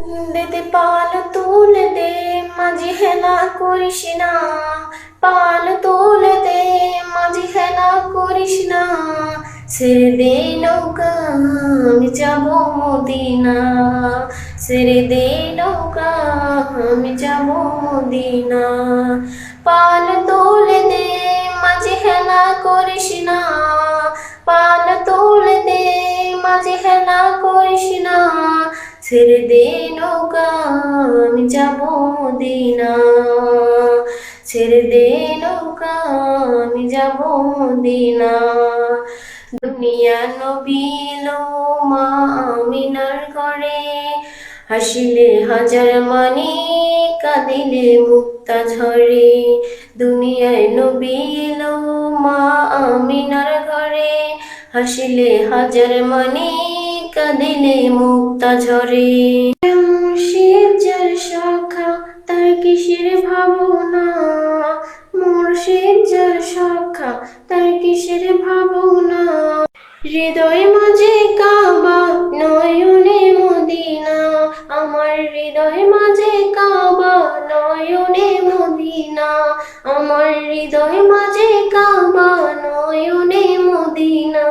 দিতে পাল তুলে দে, মাঝি হেলা করিস না। পাল তুলে দে, মাঝি হেলা করিস না। ছেড়ে দে নৌকা, আমি যাব মদিনা। ছেড়ে দে নৌকা, আমি যাব মদিনা। পাল তুলে দে, মাঝি হেলা করিস না। পাল তুলে দে, মাঝি হেলা করিস না। ছেড়ে দে নৌকা, আমি যাব মদিনা। ছেড়ে দে নৌকা, আমি যাব মদিনা। দুনিয়া নবীল মা আমিনার ঘরে, হাসিলে হাজার মানি, কাঁদিলে মুক্তা ঝরে। দুনিয়ায় নবীল মা আমিনার ঘরে, হাসিলে হাজার মানি, কাঁদিলে মুক্তা ঝরে। মুর্শিদ যার শাখা, তার কিসের ভাবনা। মুর্শিদ যার শাখা, তার কিসের ভাবনা। হৃদয় মাঝে কাবা, নয়নে মদিনা। আমার হৃদয় মাঝে কাবা, নয়নে মদিনা। আমার হৃদয় মাঝে কাবা, নয়নে মদিনা।